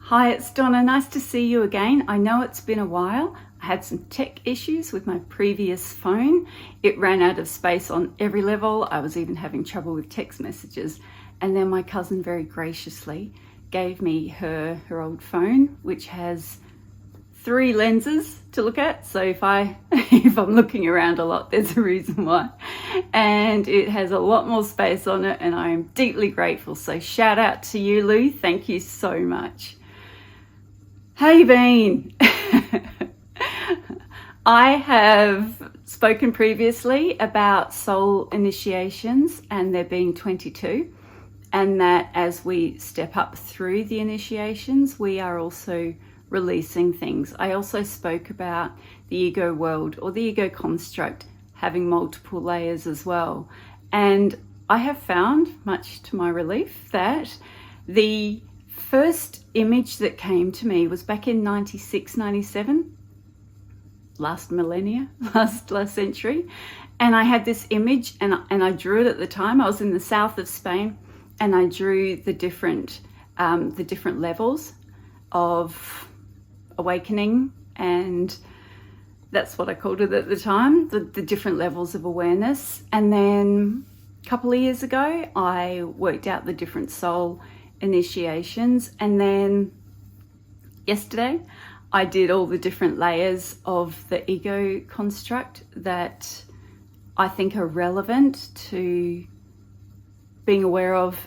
Hi, it's Donna. Nice to see you again. I know it's been a while. I had some tech issues with my previous phone. It ran out of space on every level. I was even having trouble with text messages. And then my cousin very graciously gave me her old phone, which has 3 lenses to look at. So if I'm looking around a lot, there's a reason why. And it has a lot more space on it, and I am deeply grateful. So shout out to you, Lou. Thank you so much. How you been? I have spoken previously about soul initiations and there being 22, and that as we step up through the initiations, we are also releasing things. I also spoke about the ego world or the ego construct having multiple layers as well. And I have found, much to my relief, that the first image that came to me was back in 96, 97, last millennia, last century. And I had this image and I drew it at the time. I was in the south of Spain and I drew the different levels of awakening, and that's what I called it at the time, the different levels of awareness. And then a couple of years ago, I worked out the different soul initiations, and then yesterday I did all the different layers of the ego construct that I think are relevant to being aware of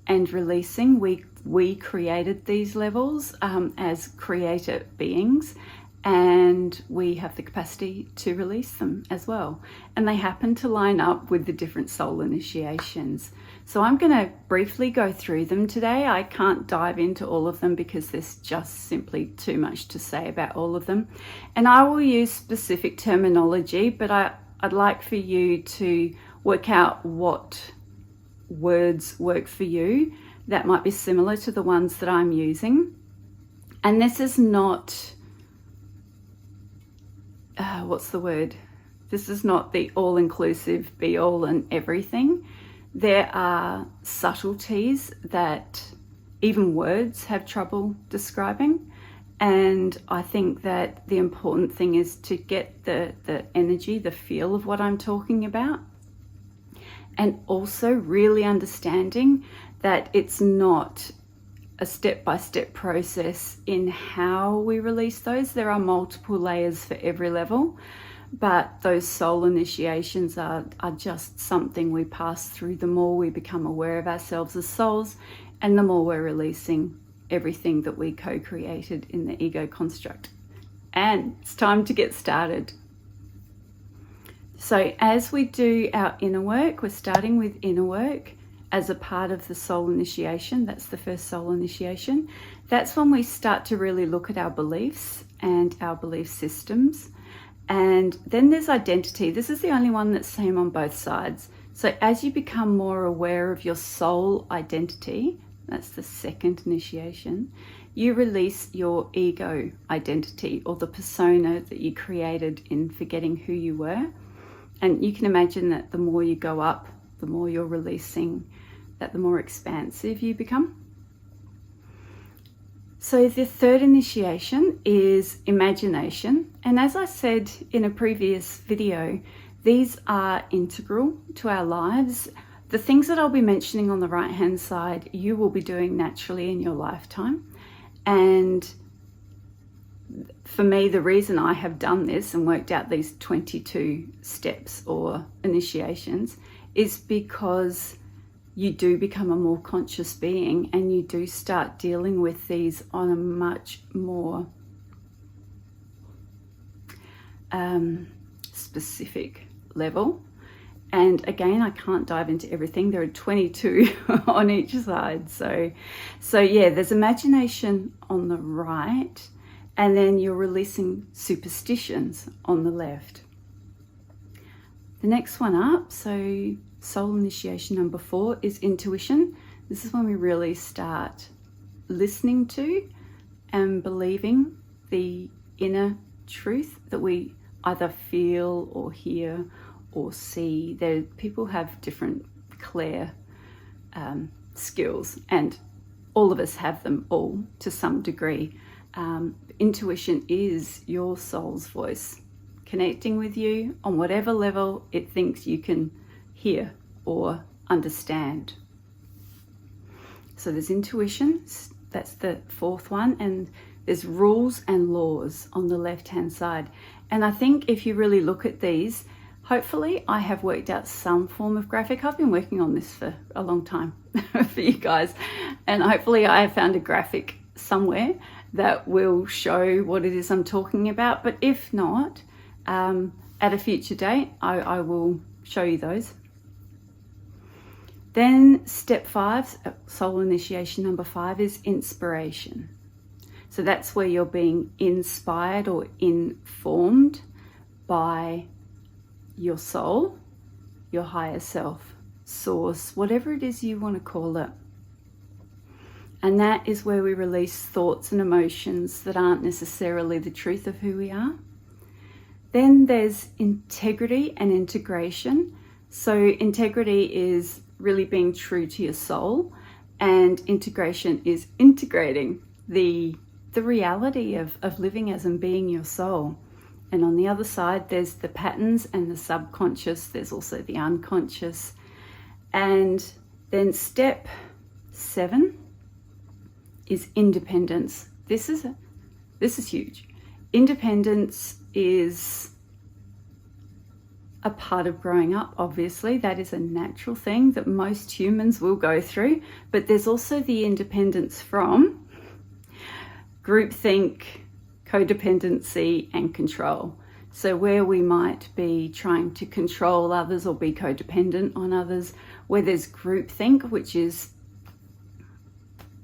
and releasing. We created these levels as creator beings, and we have the capacity to release them as well. And they happen to line up with the different soul initiations. So I'm going to briefly go through them today. I can't dive into all of them because there's just simply too much to say about all of them. And I will use specific terminology, but I'd like for you to work out what words work for you that might be similar to the ones that I'm using. And this is not, This is not the all-inclusive be all and everything. There are subtleties that even words have trouble describing. And I think that the important thing is to get the energy, the feel of what I'm talking about. And also really understanding that it's not a step-by-step process in how we release those. There are multiple layers for every level, but those soul initiations are just something we pass through the more we become aware of ourselves as souls, and the more we're releasing everything that we co-created in the ego construct. And it's time to get started. So as we do our inner work, we're starting with inner work as a part of the soul initiation. That's the first soul initiation. That's when we start to really look at our beliefs and our belief systems. And then there's identity. This is the only one that's same on both sides. So as you become more aware of your soul identity, that's the second initiation, you release your ego identity or the persona that you created in forgetting who you were. And you can imagine that the more you go up, the more you're releasing, that the more expansive you become. So the third initiation is imagination. And as I said in a previous video, these are integral to our lives. The things that I'll be mentioning on the right-hand side, you will be doing naturally in your lifetime. And for me, the reason I have done this and worked out these 22 steps or initiations is because you do become a more conscious being, and you do start dealing with these on a much more specific level. And again, I can't dive into everything. There are 22 on each side. So yeah, there's imagination on the right, and then you're releasing superstitions on the left. The next one up, so soul initiation number 4 is intuition. This is when we really start listening to and believing the inner truth that we either feel or hear or see. People have different clair skills, and all of us have them all to some degree. Intuition is your soul's voice, connecting with you on whatever level it thinks you can hear or understand. So there's intuition, that's the fourth one, and there's rules and laws on the left-hand side. And I think if you really look at these, hopefully I have worked out some form of graphic. I've been working on this for a long time for you guys, and hopefully I have found a graphic somewhere that will show what it is I'm talking about. But if not, at a future date, I will show you those. Then step 5, soul initiation number 5, is inspiration. So that's where you're being inspired or informed by your soul, your higher self, source, whatever it is you want to call it. And that is where we release thoughts and emotions that aren't necessarily the truth of who we are. Then there's integrity and integration. So integrity is really being true to your soul, and integration is integrating the reality of living as and being your soul. And on the other side, there's the patterns and the subconscious. There's also the unconscious. And then step 7 is independence. This is huge. Independence is a part of growing up, obviously. That is a natural thing that most humans will go through. But there's also the independence from groupthink, codependency, and control. So where we might be trying to control others or be codependent on others, where there's groupthink, which is,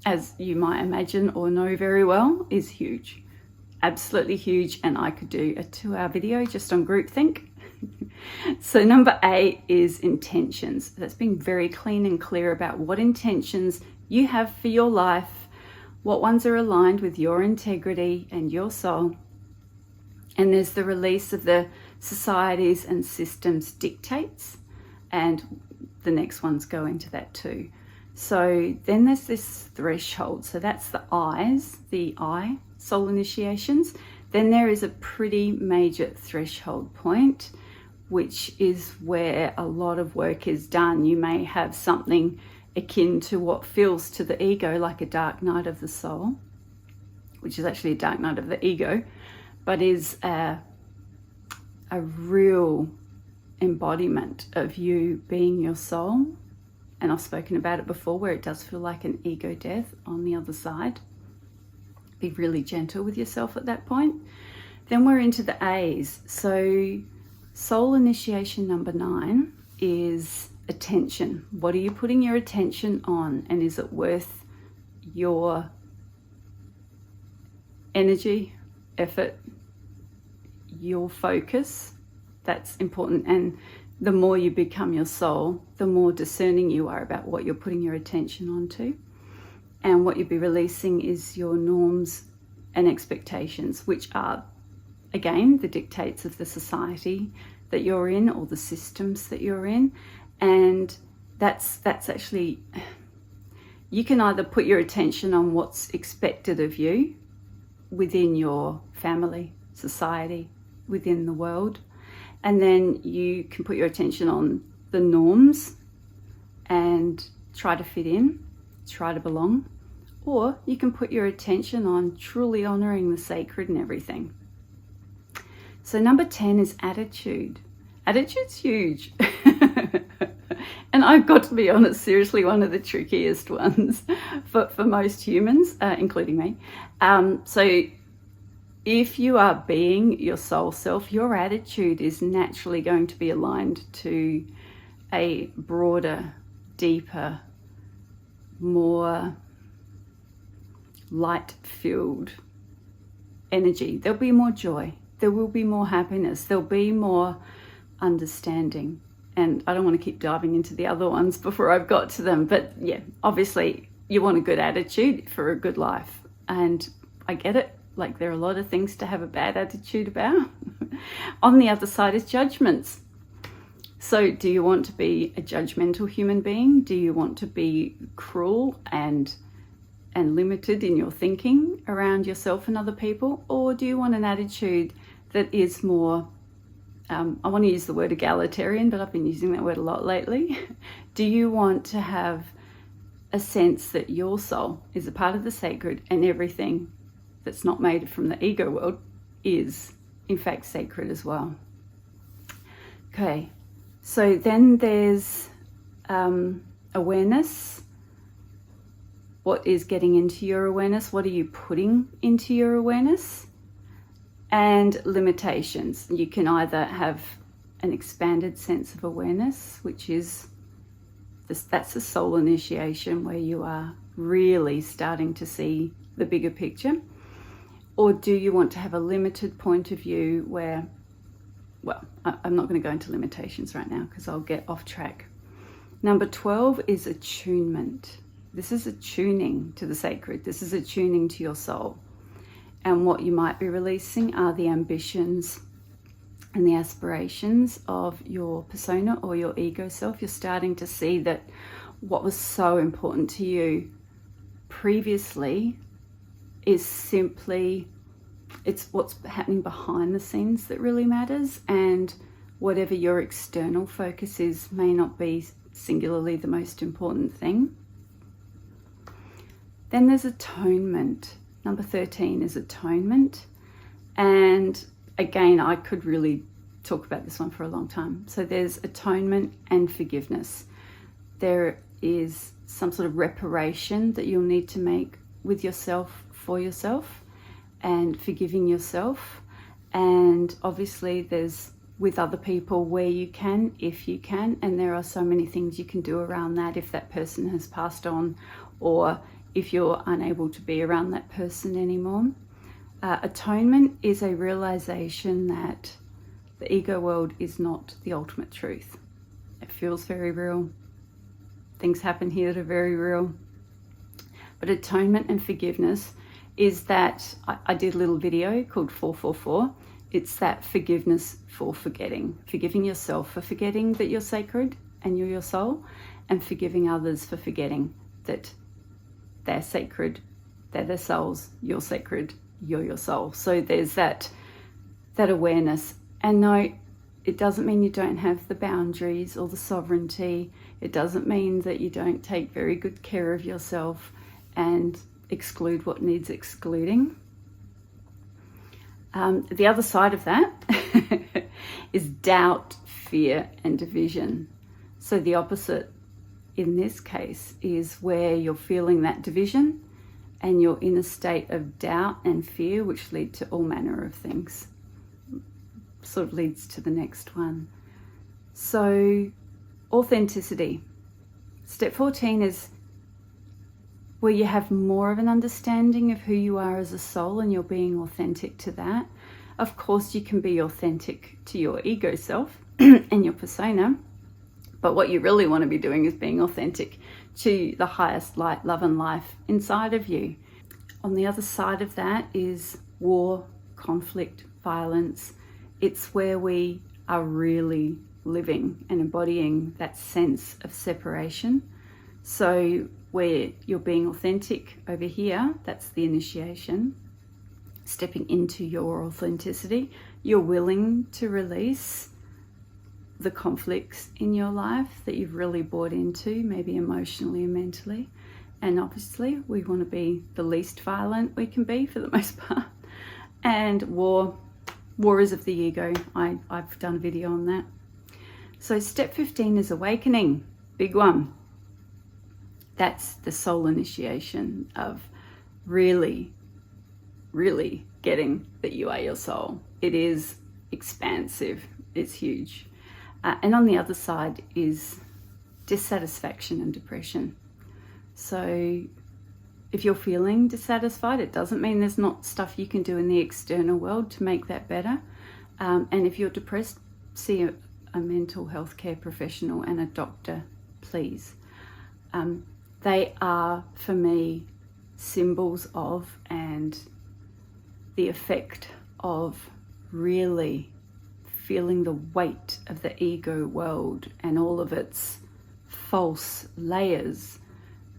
as you might imagine or know very well, is huge. Absolutely huge. And I could do a 2-hour video just on groupthink. So number 8 is intentions. That's being very clean and clear about what intentions you have for your life, what ones are aligned with your integrity and your soul. And there's the release of the societies and systems dictates, and the next ones go into that too. So then there's this threshold. So that's the eyes, the I, soul initiations. Then there is a pretty major threshold point, which is where a lot of work is done. You may have something akin to what feels to the ego like a dark night of the soul, which is actually a dark night of the ego, but is a real embodiment of you being your soul. And I've spoken about it before, where it does feel like an ego death on the other side. Be really gentle with yourself at that point. Then we're into the A's. So soul initiation number 9 is attention. What are you putting your attention on? And is it worth your energy, effort, your focus? That's important. And the more you become your soul, the more discerning you are about what you're putting your attention onto. And what you'll be releasing is your norms and expectations, which are, again, the dictates of the society that you're in or the systems that you're in. And that's actually, you can either put your attention on what's expected of you within your family, society, within the world, and then you can put your attention on the norms and try to fit in, try to belong, or you can put your attention on truly honoring the sacred and everything. So number 10 is attitude. Attitude's huge. And I've got to be honest, seriously, one of the trickiest ones for most humans, including me. So if you are being your soul self, your attitude is naturally going to be aligned to a broader, deeper, more light-filled energy. There'll be more joy. There will be more happiness. There'll be more understanding. And I don't want to keep diving into the other ones before I've got to them. But yeah, obviously you want a good attitude for a good life. And I get it. Like, there are a lot of things to have a bad attitude about. On the other side is judgments. So do you want to be a judgmental human being? Do you want to be cruel and and limited in your thinking around yourself and other people? Or do you want an attitude that is more, I want to use the word egalitarian, but I've been using that word a lot lately. Do you want to have a sense that your soul is a part of the sacred, and everything that's not made from the ego world is in fact sacred as well? Okay, so then there's awareness. What is getting into your awareness? What are you putting into your awareness? And limitations. You can either have an expanded sense of awareness, which is that's a soul initiation where you are really starting to see the bigger picture. Or do you want to have a limited point of view where, well, I'm not going to go into limitations right now because I'll get off track. Number 12 is attunement. This is attuning to the sacred. This is attuning to your soul. And what you might be releasing are the ambitions and the aspirations of your persona or your ego self. You're starting to see that what was so important to you previously is simply, it's what's happening behind the scenes that really matters, and whatever your external focus is may not be singularly the most important thing. Then there's atonement. Number 13 is atonement. And again, I could really talk about this one for a long time. So there's atonement and forgiveness. There is some sort of reparation that you'll need to make with yourself, for yourself, and forgiving yourself. And obviously there's with other people where you can, if you can, and there are so many things you can do around that if that person has passed on, or if you're unable to be around that person anymore. Atonement is a realization that the ego world is not the ultimate truth. It feels very real. Things happen here that are very real. But atonement and forgiveness is that, I did a little video called 444. It's that forgiveness for forgetting. Forgiving yourself for forgetting that you're sacred and you're your soul, and forgiving others for forgetting that they're sacred, they're their souls, you're sacred, you're your soul. So there's that awareness. And no, it doesn't mean you don't have the boundaries or the sovereignty. It doesn't mean that you don't take very good care of yourself and exclude what needs excluding. The other side of that is doubt, fear, and division. So the opposite in this case is where you're feeling that division and you're in a state of doubt and fear, which lead to all manner of things. Sort of leads to the next one. So authenticity. Step 14 is where you have more of an understanding of who you are as a soul and you're being authentic to that. Of course, you can be authentic to your ego self and your persona, but what you really want to be doing is being authentic to the highest light, love and life inside of you. On the other side of that is war, conflict, violence. It's where we are really living and embodying that sense of separation. So where you're being authentic over here, that's the initiation, stepping into your authenticity. You're willing to release the conflicts in your life that you've really bought into, maybe emotionally and mentally. And obviously we want to be the least violent we can be for the most part. And war is of the ego. I've done a video on that. So step 15 is awakening, big one. That's the soul initiation of really, really getting that you are your soul. It is expansive, it's huge. And on the other side is dissatisfaction and depression. So if you're feeling dissatisfied, it doesn't mean there's not stuff you can do in the external world to make that better. And if you're depressed, see a mental health care professional and a doctor, please. They are, for me, symbols of and the effect of really feeling the weight of the ego world and all of its false layers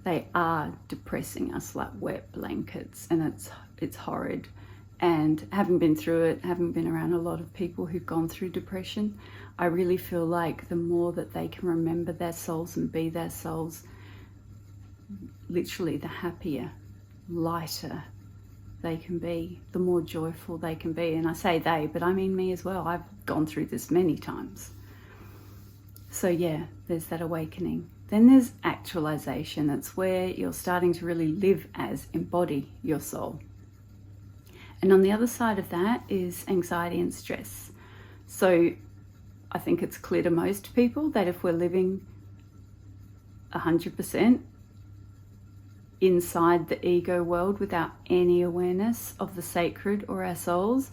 they are depressing us like wet blankets, and it's horrid. And having been through it, having been around a lot of people who've gone through depression, I really feel like the more that they can remember their souls and be their souls, literally the happier, lighter they can be, the more joyful they can be. And I say they, but I mean me as well. I've gone through this many times. So yeah, there's that awakening. Then there's actualization. It's where you're starting to really live as, embody your soul. And on the other side of that is anxiety and stress. So I think it's clear to most people that if we're living 100% inside the ego world without any awareness of the sacred or our souls,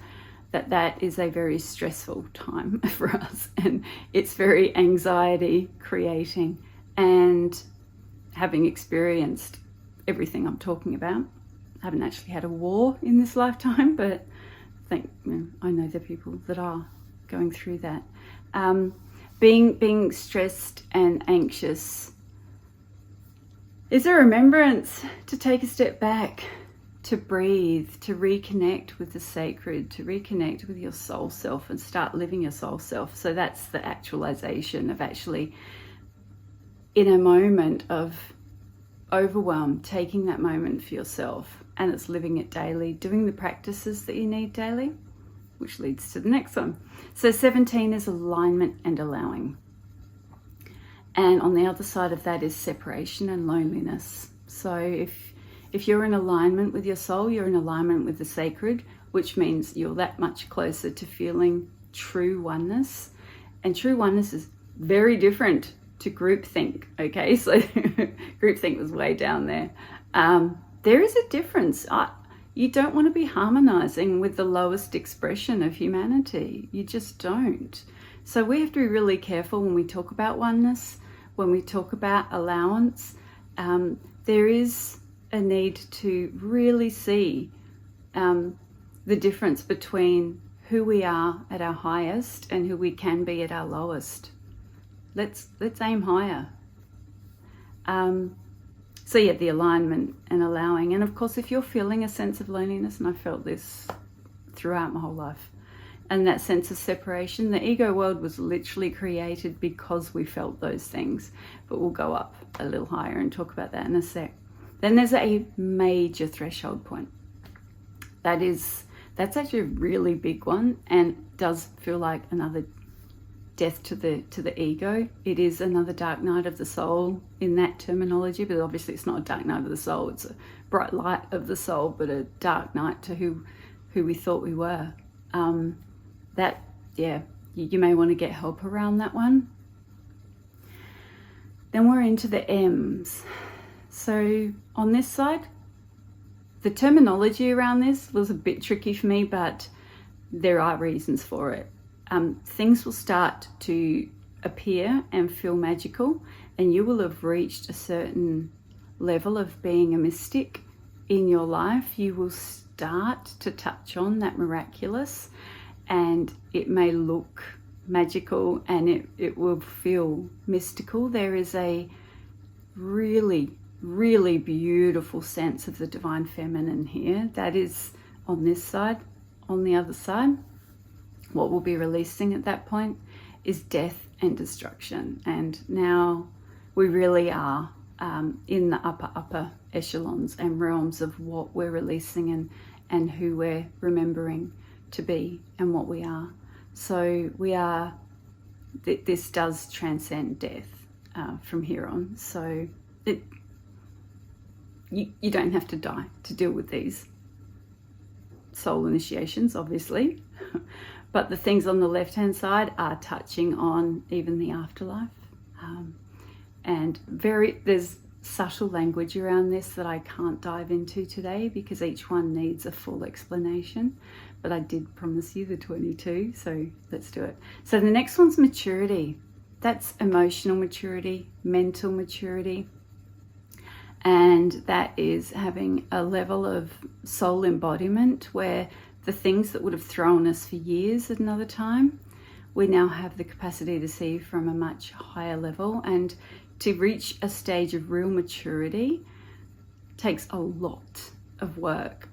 that is a very stressful time for us, and it's very anxiety creating. And having experienced everything I'm talking about, I haven't actually had a war in this lifetime, but I know the people that are going through that. Being stressed and anxious is a remembrance to take a step back, to breathe, to reconnect with the sacred, to reconnect with your soul self and start living your soul self. So that's the actualization of actually, in a moment of overwhelm, taking that moment for yourself, and it's living it daily, doing the practices that you need daily, which leads to the next one. So 17 is alignment and allowing. And on the other side of that is separation and loneliness. So if you're in alignment with your soul, you're in alignment with the sacred, which means you're that much closer to feeling true oneness. And true oneness is very different to groupthink, okay? So groupthink was way down there. There is a difference. You don't want to be harmonizing with the lowest expression of humanity. You just don't. So we have to be really careful when we talk about oneness, when we talk about allowance. There is a need to really see the difference between who we are at our highest and who we can be at our lowest. Let's aim higher. So yeah, the alignment and allowing. And of course, if you're feeling a sense of loneliness, and I felt this throughout my whole life, and that sense of separation, the ego world was literally created because we felt those things. But we'll go up a little higher and talk about that in a sec. Then there's a major threshold point. That's actually a really big one, and does feel like another death to the ego. It is another dark night of the soul in that terminology, but obviously it's not a dark night of the soul. It's a bright light of the soul, but a dark night to who we thought we were. You may want to get help around that one. Then we're into the M's. So on this side, the terminology around this was a bit tricky for me, but there are reasons for it. Things will start to appear and feel magical, and you will have reached a certain level of being a mystic in your life. You will start to touch on that miraculous, and it may look magical and it will feel mystical. There is a really, really beautiful sense of the divine feminine here. That is on this side. On the other side, what we'll be releasing at that point is death and destruction. And now we really are in the upper echelons and realms of what we're releasing and who we're remembering to be and what we are. So we are, this does transcend death from here on. So you don't have to die to deal with these soul initiations, obviously. But the things on the left-hand side are touching on even the afterlife. And there's subtle language around this that I can't dive into today because each one needs a full explanation. But I did promise you the 22, so let's do it. So the next one's maturity. That's emotional maturity, mental maturity. And that is having a level of soul embodiment where the things that would have thrown us for years at another time, we now have the capacity to see from a much higher level. And to reach a stage of real maturity takes a lot of work,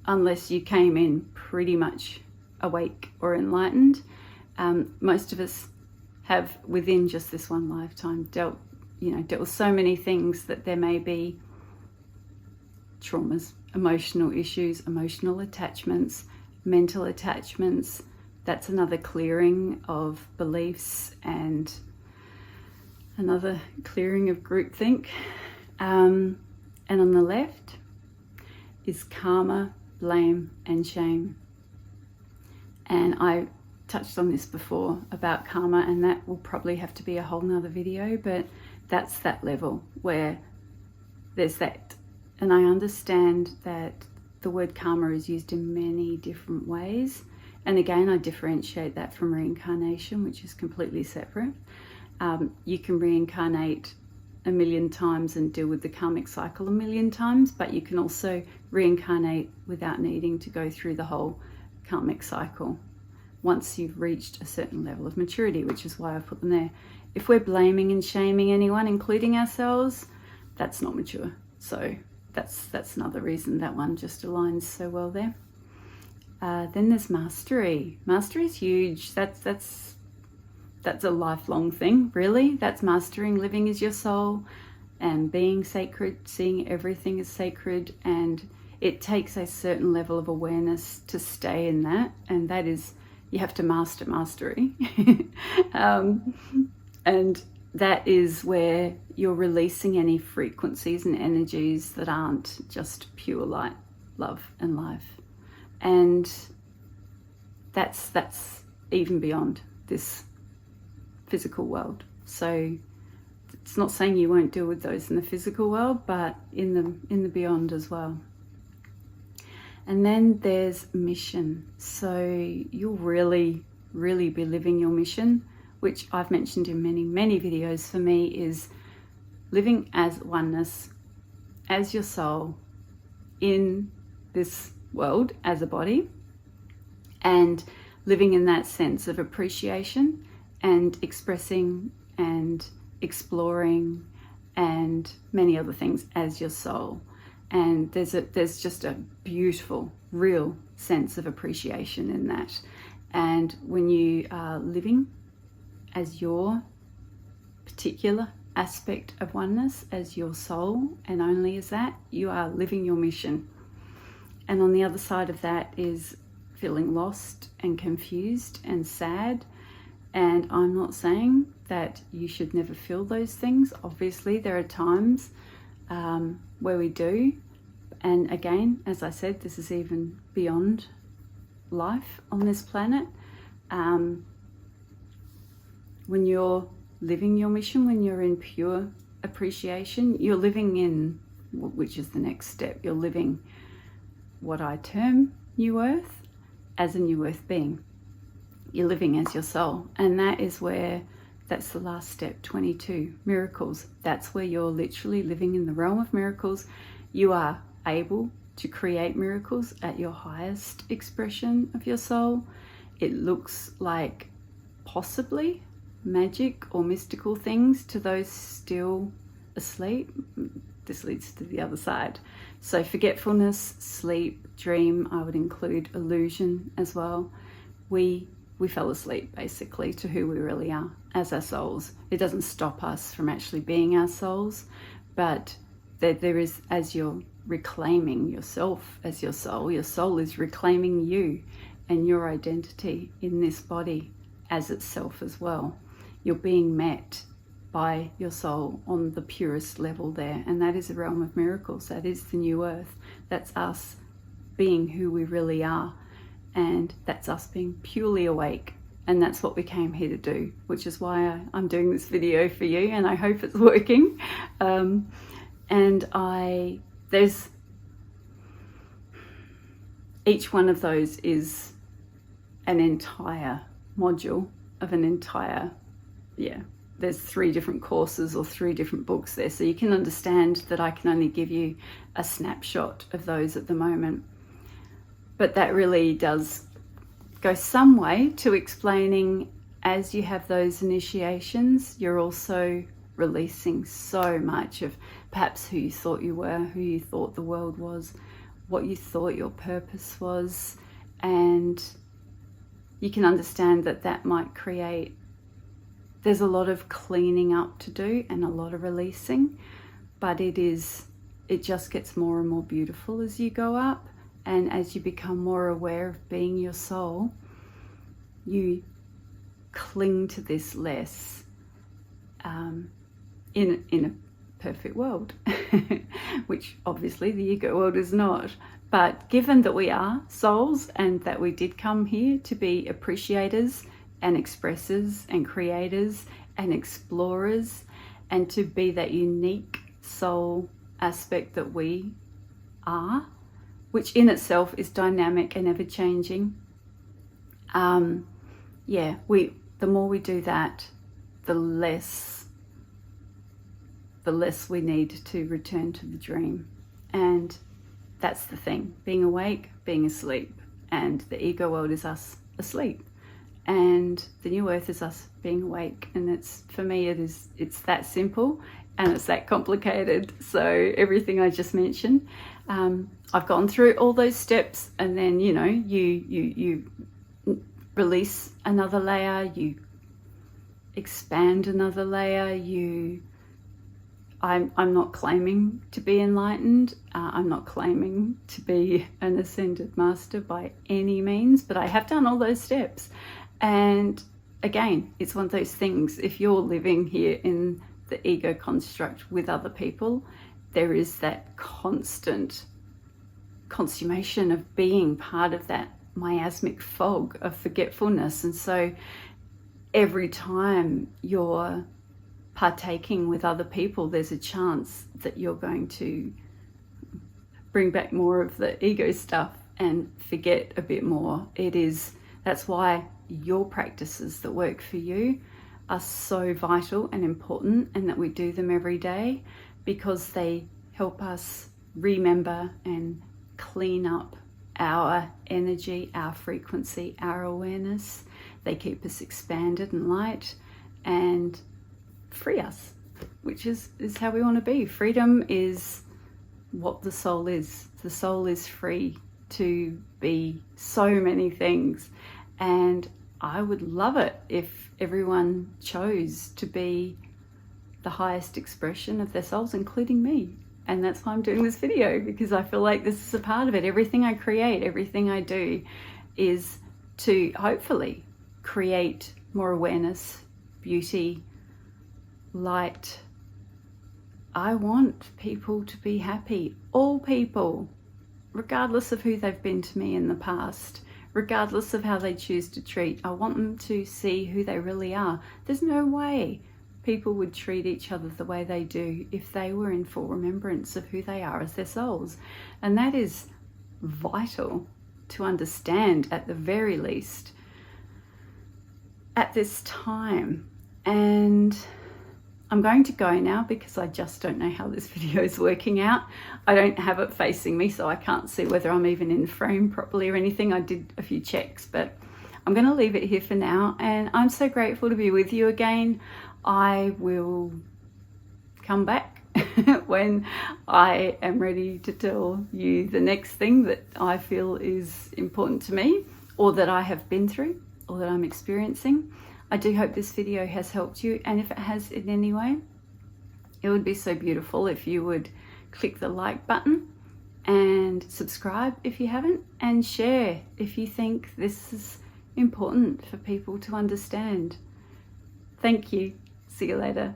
unless you came in pretty much awake or enlightened. Most of us have, within just this one lifetime, dealt with so many things that there may be traumas, emotional issues, emotional attachments, mental attachments. That's another clearing of beliefs and another clearing of groupthink. And on the left is karma, blame, and shame. And I touched on this before about karma, and that will probably have to be a whole nother video, but that's that level where there's that. And I understand that the word karma is used in many different ways. And again, I differentiate that from reincarnation, which is completely separate. You can reincarnate a million times and deal with the karmic cycle a million times, but you can also reincarnate without needing to go through the whole karmic cycle once you've reached a certain level of maturity, which is why I put them there. If we're blaming and shaming anyone, including ourselves, that's not mature. So that's another reason that one just aligns so well there. Then there's mastery. Mastery is huge. That's a lifelong thing, really. That's mastering living as your soul and being sacred, seeing everything as sacred. And it takes a certain level of awareness to stay in that. And that is, you have to master mastery. And that is where you're releasing any frequencies and energies that aren't just pure light, love, and life. And that's even beyond this physical world. So it's not saying you won't deal with those in the physical world, but in the beyond as well. And then there's mission. So you'll really, really be living your mission, which I've mentioned in many, many videos. For me, is living as oneness, as your soul, in this world as a body, and living in that sense of appreciation and expressing and exploring and many other things as your soul. And there's just a beautiful, real sense of appreciation in that. And when you are living as your particular aspect of oneness, as your soul, and only as that, you are living your mission. And on the other side of that is feeling lost and confused and sad. And I'm not saying that you should never feel those things. Obviously, there are times where we do. And again, as I said, this is even beyond life on this planet. When you're living your mission, when you're in pure appreciation, you're living in, which is the next step, you're living what I term new earth as a new earth being. You're living as your soul. And that is where, that's the last step, 22, miracles. That's where you're literally living in the realm of miracles. You are able to create miracles at your highest expression of your soul. It looks like possibly magic or mystical things to those still asleep. This leads to the other side. So forgetfulness, sleep, dream, I would include illusion as well. We fell asleep basically to who we really are as our souls. It doesn't stop us from actually being our souls, but there is, as you're reclaiming yourself as your soul is reclaiming you and your identity in this body as itself as well. You're being met by your soul on the purest level there, and that is the realm of miracles. That is the new earth. That's us being who we really are, and that's us being purely awake. And that's what we came here to do, which is why I'm doing this video for you, and I hope it's working. There's each one of those is an entire module of an entire, there's 3 different courses or 3 different books there. So you can understand that I can only give you a snapshot of those at the moment. But that really does go some way to explaining, as you have those initiations, you're also releasing so much of perhaps who you thought you were, who you thought the world was, what you thought your purpose was. And you can understand that that might create, there's a lot of cleaning up to do and a lot of releasing, but it just gets more and more beautiful as you go up. And as you become more aware of being your soul, you cling to this less, in a perfect world, which obviously the ego world is not. But given that we are souls and that we did come here to be appreciators and expressors and creators and explorers, and to be that unique soul aspect that we are, which in itself is dynamic and ever changing. The more we do that, the less we need to return to the dream. And that's the thing, being awake, being asleep. And the ego world is us asleep. And the new earth is us being awake. And it's, for me, it's that simple and it's that complicated. So everything I just mentioned, I've gone through all those steps, and then, you know, you release another layer, you expand another layer, I'm not claiming to be enlightened. I'm not claiming to be an ascended master by any means, but I have done all those steps. And again, it's one of those things, if you're living here in the ego construct with other people, there is that constant consummation of being part of that miasmic fog of forgetfulness. And so every time you're partaking with other people, there's a chance that you're going to bring back more of the ego stuff and forget a bit more. That's why your practices that work for you are so vital and important, and that we do them every day, because they help us remember and clean up our energy, our frequency, our awareness. They keep us expanded and light and free us, which is how we want to be. Freedom is what the soul is. The soul is free to be so many things. And I would love it if everyone chose to be the highest expression of their souls, including me. And that's why I'm doing this video, because I feel like this is a part of it. Everything I create, everything I do is to hopefully create more awareness, beauty, light. I want people to be happy. All people, regardless of who they've been to me in the past, regardless of how they choose to treat. I want them to see who they really are. There's no way people would treat each other the way they do if they were in full remembrance of who they are as their souls. And that is vital to understand, at the very least, at this time. And I'm going to go now because I just don't know how this video is working out. I don't have it facing me, so I can't see whether I'm even in frame properly or anything. I did a few checks, but I'm going to leave it here for now. And I'm so grateful to be with you again. I will come back when I am ready to tell you the next thing that I feel is important to me, or that I have been through, or that I'm experiencing. I do hope this video has helped you, and if it has in any way, it would be so beautiful if you would click the like button and subscribe if you haven't, and share if you think this is important for people to understand. Thank you. See you later.